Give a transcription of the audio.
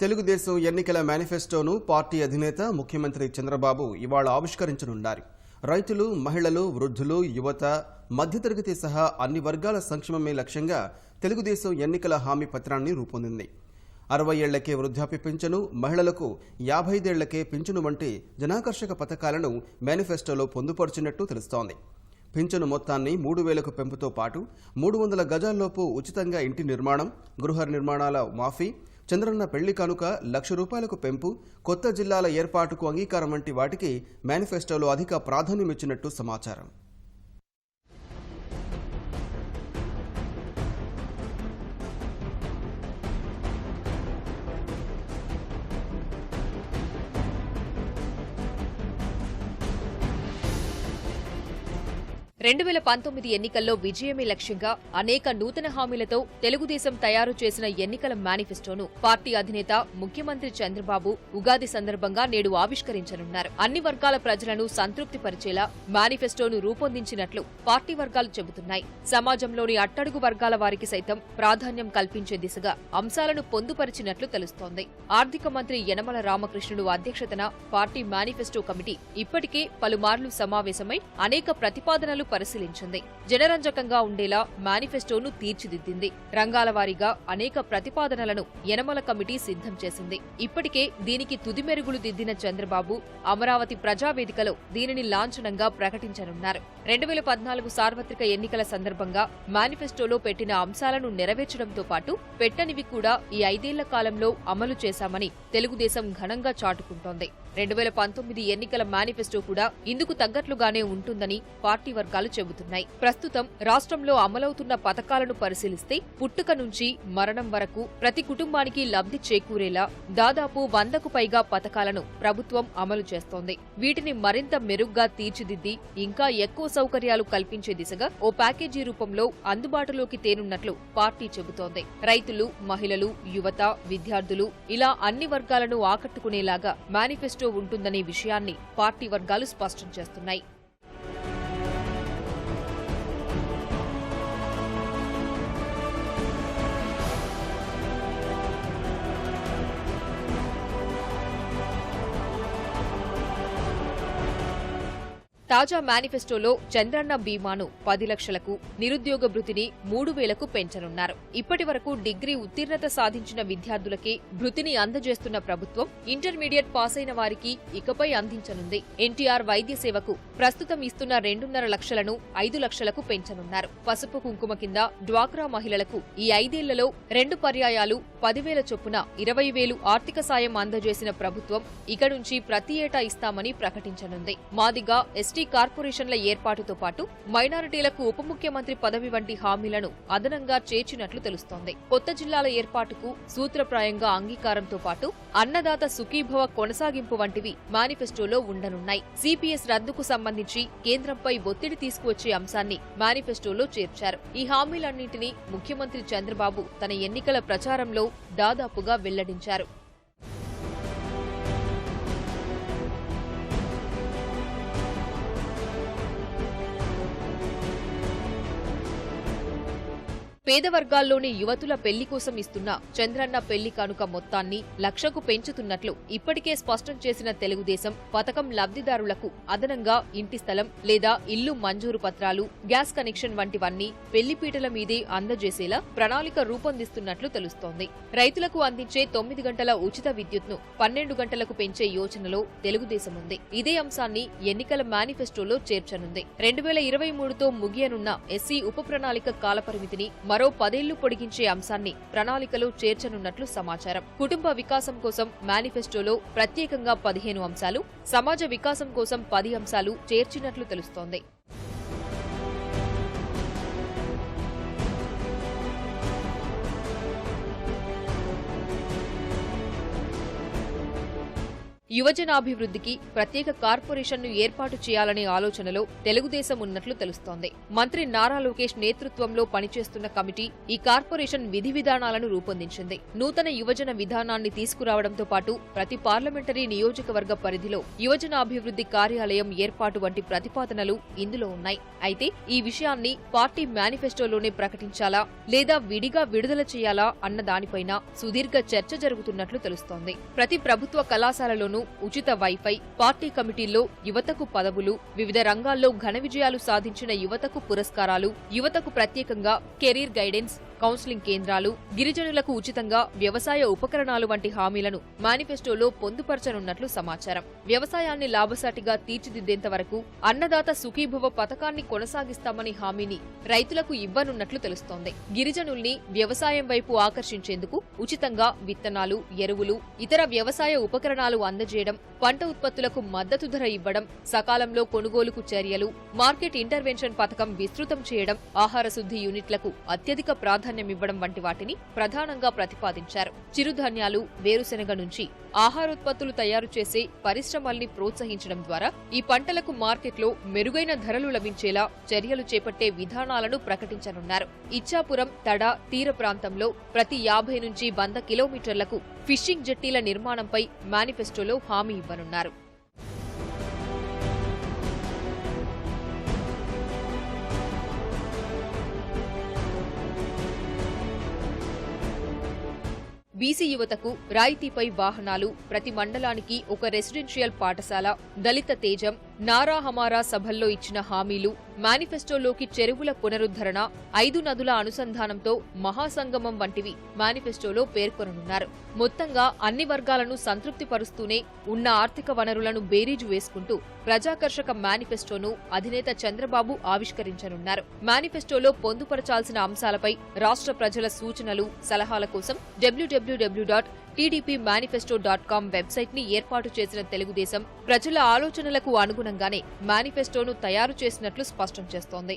తెలుగుదేశం ఎన్నికల మేనిఫెస్టోను పార్టీ అధినేత ముఖ్యమంత్రి చంద్రబాబు ఇవాళ ఆవిష్కరించనున్నారు. రైతులు, మహిళలు, వృద్ధులు, యువత, మధ్యతరగతి సహా అన్ని వర్గాల సంక్షేమమే లక్ష్యంగా తెలుగుదేశం ఎన్నికల హామీ పత్రాన్ని రూపొందింది. 60 ఏళ్లకే వృద్ధాప్య పింఛను, మహిళలకు 55 ఏళ్లకే పింఛను వంటి జనాకర్షక పథకాలను మేనిఫెస్టోలో పొందుపరిచినట్టు తెలుస్తోంది. పింఛను మొత్తాన్ని 3000కు పెంపుతో పాటు 300 గజాల్లోపు ఉచితంగా ఇంటి నిర్మాణం, గృహ నిర్మాణాల మాఫీ, చంద్రన్న పెళ్లి కానుక, ₹1,00,000 పెంపు, కొత్త జిల్లాల ఏర్పాటుకు అంగీకారం వంటి వాటికి మేనిఫెస్టోలో అధిక ప్రాధాన్యమిచ్చినట్టు సమాచారం. ఎన్నికల్లో విజయమే లక్ష్యంగా అనేక నూతన హామీలతో తెలుగుదేశం తయారు చేసిన ఎన్నికల మేనిఫెస్టోను పార్టీ అధినేత ముఖ్యమంత్రి చంద్రబాబు ఉగాది సందర్భంగా నేడు ఆవిష్కరించనున్నారు. అన్ని వర్గాల ప్రజలను సంతృప్తిపరిచేలా మేనిఫెస్టోను రూపొందించినట్లు పార్టీ వర్గాలు చెబుతున్నాయి. సమాజంలోని అట్టడుగు వర్గాల వారికి సైతం ప్రాధాన్యం కల్పించే దిశగా అంశాలను పొందుపరిచినట్లు తెలుస్తోంది. ఆర్థిక మంత్రి యనమల రామకృష్ణుడు అధ్యక్షతన పార్టీ మేనిఫెస్టో కమిటీ ఇప్పటికే పలుమార్లు సమావేశమై అనేక ప్రతిపాదనలు పరిశీలించింది. జనరంజకంగా ఉండేలా మేనిఫెస్టోను తీర్చిదిద్దింది. రంగాల వారీగా అనేక ప్రతిపాదనలను యనమల కమిటీ సిద్ధం చేసింది. ఇప్పటికే దీనికి తుది మెరుగులు దిద్దిన చంద్రబాబు అమరావతి ప్రజావేదికలో దీనిని లాంఛనంగా ప్రకటించనున్నారు. 2014 సార్వత్రిక ఎన్నికల సందర్భంగా మేనిఫెస్టోలో పెట్టిన అంశాలను నెరవేర్చడంతో పాటు పెట్టనివి కూడా ఈ 5 ఏళ్ల కాలంలో అమలు చేశామని తెలుగుదేశం ఘనంగా చాటుకుంటోంది. 2019 ఎన్నికల మేనిఫెస్టో కూడా ఇందుకు తగ్గట్లుగానే ఉంటుందని పార్టీ వర్గాలు చెబుతున్నాయి. ప్రస్తుతం రాష్ట్రంలో అమలవుతున్న పథకాలను పరిశీలిస్తే పుట్టుక నుంచి మరణం వరకు ప్రతి కుటుంబానికి లబ్ధి చేకూరేలా దాదాపు 100కు పైగా పథకాలను ప్రభుత్వం అమలు చేస్తోంది. వీటిని మరింత మెరుగ్గా తీర్చిదిద్ది ఇంకా ఎక్కువ సౌకర్యాలు కల్పించే దిశగా ఓ ప్యాకేజీ రూపంలో అందుబాటులోకి తేనున్నట్లు పార్టీ చెబుతోంది. రైతులు, మహిళలు, యువత, విద్యార్థులు ఇలా అన్ని వర్గాలను ఆకట్టుకునేలాగా మేనిఫెస్టో ఉంటుందనే విషయాన్ని పార్టీ వర్గాలు స్పష్టం చేస్తున్నాయి. తాజా మేనిఫెస్టోలో చంద్రన్న బీమాను 10 లక్షలకు, నిరుద్యోగ భృతిని 3000కు పెంచనున్నారు. ఇప్పటి వరకు డిగ్రీ ఉత్తీర్ణత సాధించిన విద్యార్థులకే భృతిని అందజేస్తున్న ప్రభుత్వం ఇంటర్మీడియట్ పాస్ అయిన వారికి ఇకపై అందించనుంది. ఎన్టీఆర్ వైద్య సేవకు ప్రస్తుతం ఇస్తున్న 2.5 లక్షలను 5 లక్షలకు పెంచనున్నారు. పసుపు కుంకుమ కింద డ్వాక్రా మహిళలకు ఈ 5 ఏళ్లలో 2 పర్యాయాలు 10,000 చొప్పున 20,000 ఆర్థిక సాయం అందజేసిన ప్రభుత్వం ఇక నుంచి ప్రతి ఏటా ఇస్తామని ప్రకటించనుంది. మాదిగా ఎస్టీ కార్పొరేషన్ల ఏర్పాటుతో పాటు మైనారిటీలకు ఉప ముఖ్యమంత్రి పదవి వంటి హామీలను అదనంగా చేర్చినట్లు తెలుస్తోంది. కొత్త జిల్లాల ఏర్పాటుకు సూత్రప్రాయంగా అంగీకారంతో పాటు అన్నదాత సుఖీభవ కొనసాగింపు వంటివి మేనిఫెస్టోలో ఉండనున్నాయి. సిపిఎస్ రద్దుకు సంబంధించి కేంద్రంపై ఒత్తిడి తీసుకువచ్చే అంశాన్ని మేనిఫెస్టోలో చేర్చారు. ఈ హామీలన్నింటినీ ముఖ్యమంత్రి చంద్రబాబు తన ఎన్నికల ప్రచారంలో దాదాపుగా వెల్లడించారు. పేద వర్గాల్లోని యువతుల పెళ్లి కోసం ఇస్తున్న చంద్రన్న పెళ్లి కానుక మొత్తాన్ని 1,00,000కు పెంచుతున్నట్లు ఇప్పటికే స్పష్టం చేసిన తెలుగుదేశం పథకం లబ్ధిదారులకు అదనంగా ఇంటి స్థలం లేదా ఇల్లు మంజూరు పత్రాలు, గ్యాస్ కనెక్షన్ వంటివన్నీ పెళ్లిపీటల మీదే అందజేసేలా ప్రణాళిక రూపొందిస్తున్నట్లు తెలుస్తోంది. రైతులకు అందించే 9 గంటల ఉచిత విద్యుత్ను 12 గంటలకు పెంచే యోచనలో తెలుగుదేశం ఉంది. ఇదే అంశాన్ని ఎన్నికల మేనిఫెస్టోలో చేర్చనుంది. 2023తో ముగియనున్న ఎస్సీ ఉప ప్రణాళిక కాలపరిమితిని మరో 10 ఏళ్లు పొడిగించే అంశాన్ని ప్రణాళికలో చేర్చనున్నట్లు సమాచారం. కుటుంబ వికాసం కోసం మేనిఫెస్టోలో ప్రత్యేకంగా 15 అంశాలు, సమాజ వికాసం కోసం 10 అంశాలు చేర్చినట్లు తెలుస్తోంది. యువజనాభివృద్ధికి ప్రత్యేక కార్పొరేషన్ను ఏర్పాటు చేయాలనే ఆలోచనలో తెలుగుదేశం ఉన్నట్లు తెలుస్తోంది. మంత్రి నారా లోకేష్ నేతృత్వంలో పనిచేస్తున్న కమిటీ ఈ కార్పొరేషన్ విధి విధానాలను రూపొందించింది. నూతన యువజన విధానాన్ని తీసుకురావడంతో పాటు ప్రతి పార్లమెంటరీ నియోజకవర్గ పరిధిలో యువజనాభివృద్ధి కార్యాలయం ఏర్పాటు వంటి ప్రతిపాదనలు ఇందులో ఉన్నాయి. అయితే ఈ విషయాన్ని పార్టీ మేనిఫెస్టోలోనే ప్రకటించాలా లేదా విడిగా విడుదల చేయాలా అన్న దానిపైన సుదీర్ఘ చర్చ జరుగుతున్నట్లు తెలుస్తోంది. ప్రతి ప్రభుత్వ కళాశాలలోనూ ఉచిత వైఫై, పార్టీ కమిటీల్లో యువతకు పదవులు, వివిధ రంగాల్లో ఘన విజయాలు సాధించిన యువతకు పురస్కారాలు, యువతకు ప్రత్యేకంగా కెరీర్ గైడెన్స్, కౌన్సిలింగ్ కేంద్రాలు, గిరిజనులకు ఉచితంగా వ్యవసాయ ఉపకరణాలు వంటి హామీలను మేనిఫెస్టోలో పొందుపరచనున్నట్లు సమాచారం. వ్యవసాయాన్ని లాభసాటిగా తీర్చిదిద్దేంత వరకు అన్నదాత సుఖీభవ పథకాన్ని కొనసాగిస్తామని హామీని రైతులకు ఇవ్వనున్నట్లు తెలుస్తోంది. గిరిజనుల్ని వ్యవసాయం వైపు ఆకర్షించేందుకు ఉచితంగా విత్తనాలు, ఎరువులు, ఇతర వ్యవసాయ ఉపకరణాలు అందజేయడం, పంట ఉత్పత్తులకు మద్దతు ధర ఇవ్వడం, సకాలంలో కొనుగోలుకు చర్యలు, మార్కెట్ ఇంటర్వెన్షన్ పథకం విస్తృతం చేయడం, ఆహార శుద్ధి యూనిట్లకు అత్యధిక ప్రాధాన్యమివ్వడం వంటి వాటిని ప్రధానంగా ప్రతిపాదించారు. చిరుధాన్యాలు, వేరుశెనగ నుంచి ఆహారోత్పత్తులు తయారు చేసే పరిశ్రమల్ని ప్రోత్సహించడం ద్వారా ఈ పంటలకు మార్కెట్లో మెరుగైన ధరలు లభించేలా చర్యలు చేపట్టే విధానాలను ప్రకటించనున్నారు. ఇచ్చాపురం, తడ, తీర ప్రాంతంలో ప్రతి 50 నుంచి 100 కిలోమీటర్లకు ఫిషింగ్ జెట్టీల నిర్మాణంపై మేనిఫెస్టోలో హామీ ఇవ్వనున్నారు. బీసీ యువతకు రాయితీపై వాహనాలు, ప్రతి మండలానికి ఒక రెసిడెన్షియల్ పాఠశాల, దళిత తేజం, నారా హమారా సభల్లో ఇచ్చిన హామీలు, మేనిఫెస్టోలోకి చెరువుల పునరుద్ధరణ, 5 నదుల అనుసంధానంతో మహాసంగమం వంటివి మేనిఫెస్టోలో పేర్కొననున్నారు. మొత్తంగా అన్ని వర్గాలను సంతృప్తిపరుస్తూనే ఉన్న ఆర్థిక వనరులను బేరీజు వేసుకుంటూ ప్రజాకర్షక మేనిఫెస్టోను అధినేత చంద్రబాబు ఆవిష్కరించనున్నారు. మేనిఫెస్టోలో పొందుపరచాల్సిన అంశాలపై రాష్ట్ర ప్రజల సూచనలు, సలహాల కోసం www.tdpmanifesto.com వెబ్సైట్ ని ఏర్పాటు చేసిన తెలుగుదేశం ప్రజల ఆలోచనలకు అనుగుణంగానే మేనిఫెస్టోను తయారు చేసినట్లు స్పష్టం చేస్తోంది.